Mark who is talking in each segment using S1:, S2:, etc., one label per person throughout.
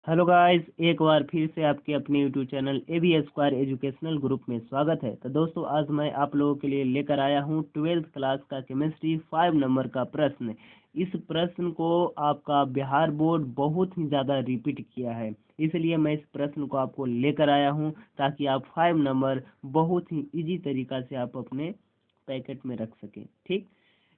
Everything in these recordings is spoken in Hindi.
S1: हेलो गाइस, एक बार फिर से आपके अपने YouTube channel ABA² educational group में स्वागत है। तो दोस्तों, आज मैं आप लोगों के लिए लेकर आया हूं 12th क्लास का केमिस्ट्री 5 नंबर का प्रश्न। इस प्रश्न को आपका बिहार बोर्ड बहुत ही ज़्यादा रिपीट किया है, इसलिए मैं इस प्रश्न को आपको लेकर आया हूं ताकि आप 5 नंबर बहुत ही इजी तरीका से आप अपने पैकेट में रख सकें। ठीक,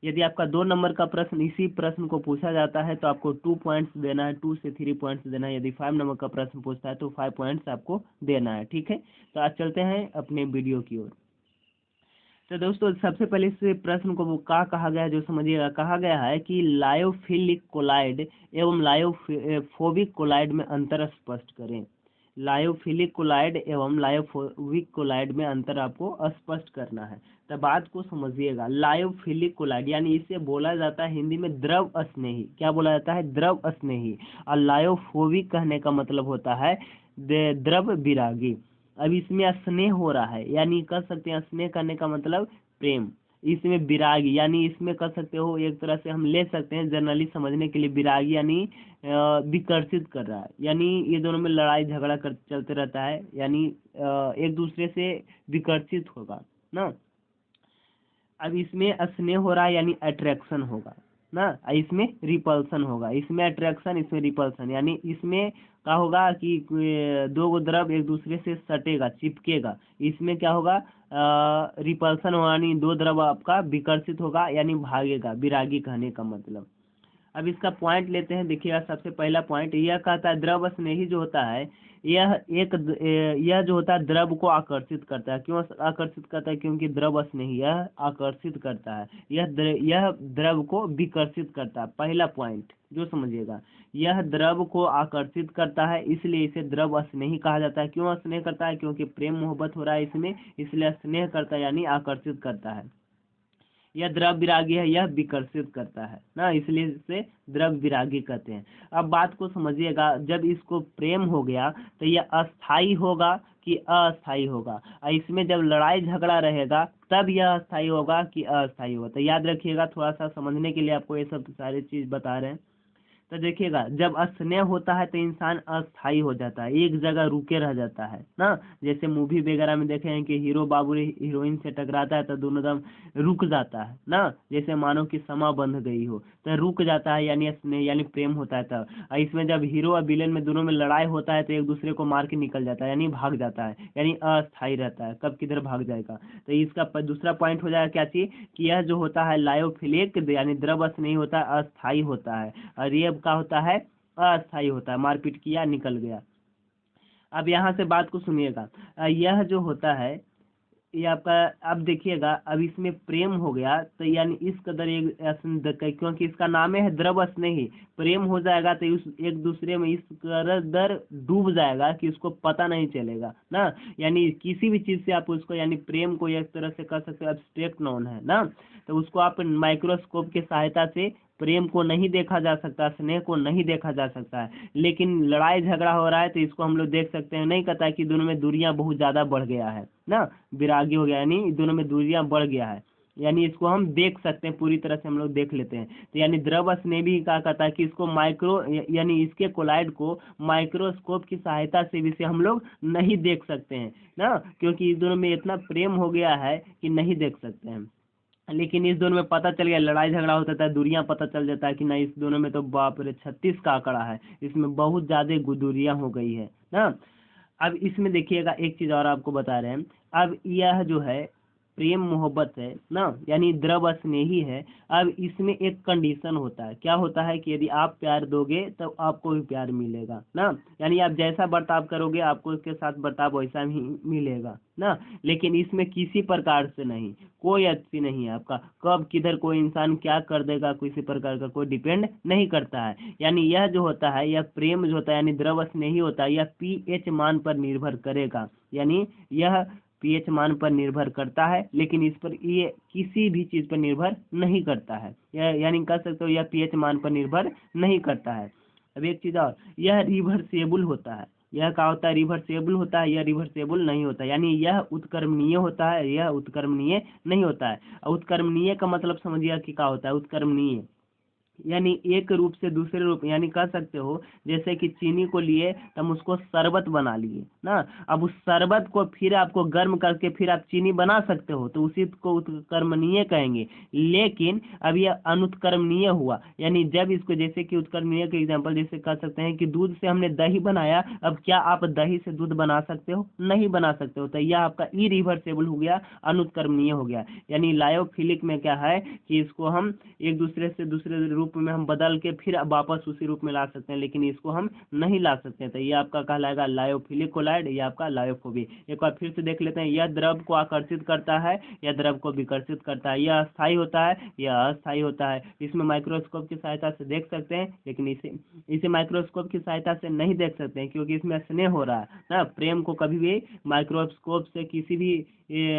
S1: यदि आपका 2 नंबर का प्रश्न इसी प्रश्न को पूछा जाता है तो आपको 2 पॉइंट्स देना है, 2 से 3 पॉइंट्स देना है। यदि 5 नंबर का प्रश्न पूछता है तो 5 पॉइंट्स आपको देना है। ठीक है, तो आज चलते हैं अपने वीडियो की ओर। तो दोस्तों, सबसे पहले इस प्रश्न को वो क्या कहा गया है जो समझिएगा। कहा गया है कि लायोफिलिक कोलाइड एवं लायोफोबिक कोलाइड में अंतर स्पष्ट करें। लायोफिलिक कोलाइड एवं लायोफोबिक कोलाइड में अंतर आपको स्पष्ट करना है। तो बात को समझिएगा। लायोफिलिक कोलाइड यानी इसे बोला जाता है हिंदी में द्रव स्नेही। क्या बोला जाता है? द्रव स्नेही। और लायोफोबिक कहने का मतलब होता है द्रव विरागी। अब इसमें स्नेह हो रहा है, यानी कह सकते हैं स्नेह करने का मतलब प्रेम। इसमें विरागी यानी इसमें कह सकते हो, एक तरह से हम ले सकते हैं जनरली समझने के लिए, विरागी यानी विकर्षित कर रहा है, यानी ये दोनों में लड़ाई झगड़ा कर चलते रहता है, यानी एक दूसरे से विकर्षित होगा ना। अब इसमें स्नेह हो रहा है यानी अट्रैक्शन होगा ना, इसमें रिपल्सन होगा। इसमें अट्रैक्शन, इसमें रिपल्सन, यानी इसमें क्या होगा कि दो गो द्रव एक दूसरे से सटेगा, चिपकेगा। इसमें क्या होगा? रिपल्सन होगा, यानी दो द्रव आपका विकर्षित होगा यानी भागेगा, विरागी कहने का मतलब। अब इसका पॉइंट लेते हैं। देखिएगा, सबसे पहला पॉइंट यह कहता है द्रव स्नेही जो होता है यह जो होता है द्रव को आकर्षित करता है। क्यों आकर्षित करता है? क्योंकि द्रव स्नेही यह आकर्षित करता है, यह द्रव को विकर्षित करता है। पहला पॉइंट जो समझिएगा, यह द्रव को आकर्षित करता है, इसलिए इसे द्रव स्नेही कहा जाता है। क्यों स्नेह करता है? क्योंकि प्रेम मोहब्बत हो रहा है इसमें, इसलिए स्नेह करता है यानी आकर्षित करता है। यह द्रव विरागी है, यह विकर्षित करता है ना, इसलिए इसे द्रव विरागी कहते हैं। अब बात को समझिएगा, जब इसको प्रेम हो गया तो यह अस्थाई होगा कि अस्थाई होगा, और इसमें जब लड़ाई झगड़ा रहेगा तब यह अस्थाई होगा कि अस्थाई होगा। तो याद रखिएगा, थोड़ा सा समझने के लिए आपको ये सब सारी चीज बता रहे हैं। तो देखिएगा, जब स्नेह होता है तो इंसान अस्थाई हो जाता है, एक जगह रुके रह जाता है ना। जैसे मूवी वगैरह में देखे हैं कि हीरो बाबू हीरोइन से टकराता है तो दोनों दम रुक जाता है ना, जैसे मानो कि समा बंध गई हो, तो रुक जाता है यानी स्नेह यानी प्रेम होता है तब। और इसमें जब हीरो और विलेन में दोनों में लड़ाई होता है तो एक दूसरे को मार के निकल जाता है यानी भाग जाता है, यानी अस्थाई रहता है, कब किधर भाग जाएगा। तो इसका दूसरा पॉइंट हो जाएगा क्या चीज, कि यह जो होता है लायोफिलिक यानी द्रव स्नेही होता है, अस्थाई होता है। और ये का होता है अस्थाई होता है, मारपीट किया निकल गया। अब यहाँ से बात को सुनिएगा। यह जो होता है ये आपका, अब देखिएगा, अब इसमें प्रेम हो गया तो यानी इस कदर क्योंकि इसका नाम है द्रव स्नेही, प्रेम हो जाएगा तो उस एक दूसरे में इस कदर डूब जाएगा कि उसको पता नहीं चलेगा ना। यानी किसी भी चीज से आप उसको, यानी प्रेम को एक तरह से कह सकते हो एब्स्ट्रैक्ट नॉन है ना, तो उसको आप माइक्रोस्कोप की सहायता से प्रेम को नहीं देखा जा सकता, स्नेह को नहीं देखा जा सकता है। लेकिन लड़ाई झगड़ा हो रहा है तो इसको हम लोग देख सकते हैं। नहीं कहता है कि दोनों में दूरियां बहुत ज्यादा बढ़ गया है ना, विरागी हो गया यानी दोनों में दूरियां बढ़ गया है, यानी इसको हम देख सकते हैं, पूरी तरह से हम लोग देख लेते हैं। तो यानी द्रव स्नेह भी क्या कहता है कि इसको यानी इसके कोलाइड को माइक्रोस्कोप की सहायता से भी से हम लोग नहीं देख सकते हैं ना, क्योंकि इस दोनों में इतना प्रेम हो गया है कि नहीं देख सकते हैं। लेकिन इस दोनों में पता चल गया, लड़ाई झगड़ा होता था, दूरियां पता चल जाता है कि नहीं, इस दोनों में तो बाप रे 36 का आंकड़ा है, इसमें बहुत ज्यादा दूरियां हो गई है ना। अब इसमें देखिएगा, एक चीज और आपको बता रहे हैं। अब यह जो है प्रेम मोहब्बत है ना, यानी द्रव स्नेही है। अब इसमें एक कंडीशन होता है, क्या होता है कि यदि आप प्यार दोगे तो आपको भी प्यार मिलेगा ना, यानी आप जैसा बर्ताव करोगे आपको उसके साथ बर्ताव वैसा ही मिलेगा ना। लेकिन इसमें किसी प्रकार से नहीं, कोई अच्छी नहीं है आपका, कब किधर कोई इंसान क्या कर देगा किसी प्रकार का कोई डिपेंड नहीं करता है। यानी यह जो होता है, यह प्रेम जो होता है यानी द्रव स्नेही होता है, यह पीएच मान पर निर्भर करेगा, यानी यह पीएच मान पर निर्भर करता है, लेकिन इस पर ये किसी भी चीज पर निर्भर नहीं करता है। यह यानी कह सकते हो यह पीएच मान पर निर्भर नहीं करता है। अब एक चीज और, यह रिवर्सेबल होता है। यह क्या होता है? रिवर्सेबल होता है, यह रिवर्सेबल नहीं होता, यानी यह उत्क्रमणीय होता है, यह उत्क्रमणीय नहीं होता है। उत्क्रमणीय का मतलब समझिए कि क्या होता है उत्क्रमणीय, यानी एक रूप से दूसरे रूप, यानी कह सकते हो जैसे कि चीनी को लिए तो हम उसको शरबत बना लिए ना। अब उस शरबत को फिर आपको गर्म करके फिर आप चीनी बना सकते हो, तो उसी को उत्कर्मणीय कहेंगे। लेकिन अब यह अनुत्कर्मणीय हुआ, यानी जब इसको, जैसे कि उत्कर्मणीय के एग्जांपल जैसे कह सकते हैं कि दूध से हमने दही बनाया, अब क्या आप दही से दूध बना सकते हो? नहीं बना सकते हो, तो यह आपका इरिवर्सेबल हो गया, अनुत्कर्मणीय हो गया। यानी लायोफिलिक में क्या है कि इसको हम एक दूसरे से दूसरे रूप में हम बदल के फिर वापस उसी रूप में ला सकते हैं, लेकिन इसको हम नहीं ला सकते हैं। तो ये आपका कहलाएगा लायोफिलिक कोलाइड, ये आपका लायोफोबिक। एक बार फिर से देख लेते हैं, यह द्रव को आकर्षित करता है, यह द्रव को विकर्षित करता है, यह अस्थायी होता है, यह अस्थायी होता है। इसमें माइक्रोस्कोप की सहायता से देख सकते हैं, लेकिन इसे माइक्रोस्कोप की सहायता से नहीं देख सकते हैं, क्योंकि इसमें स्नेह हो रहा है ना। प्रेम को कभी भी माइक्रोस्कोप से, किसी भी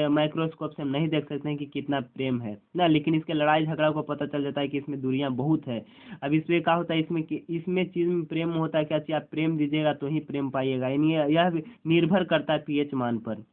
S1: माइक्रोस्कोप से हम नहीं देख सकते हैं कि कितना प्रेम है ना, लेकिन इसके लड़ाई झगड़ा को पता चल जाता है कि इसमें दूरियां बहुत है। अब इसमें क्या होता है, इसमें चीज में प्रेम होता है क्या चीज, आप प्रेम दीजिएगा तो ही प्रेम पाइएगा, यानी यह निर्भर करता है पीएच मान पर,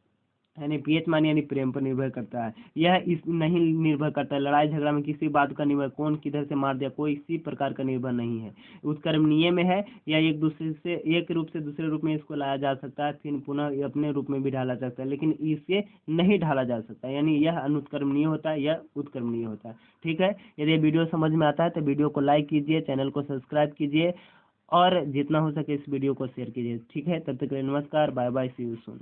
S1: यानी पीएच मान यानी प्रेम पर निर्भर करता है। यह इस नहीं निर्भर करता है, लड़ाई झगड़ा में किसी बात का निर्भर, कौन किधर से मार दिया, कोई इसी प्रकार का निर्भर नहीं है। उत्कर्मणीय में है, या एक दूसरे से, एक रूप से दूसरे रूप में इसको लाया जा सकता है, फिर पुनः अपने रूप में भी ढाला जा सकता है, लेकिन इसे नहीं ढाला जा सकता, यानी यह अनुत्कर्मणीय होता है, यह उत्कर्मणीय होता है। ठीक है, यदि वीडियो समझ में आता है तो वीडियो को लाइक कीजिए, चैनल को सब्सक्राइब कीजिए, और जितना हो सके इस वीडियो को शेयर कीजिए। ठीक है, तब तक के लिए नमस्कार, bye bye, see you soon.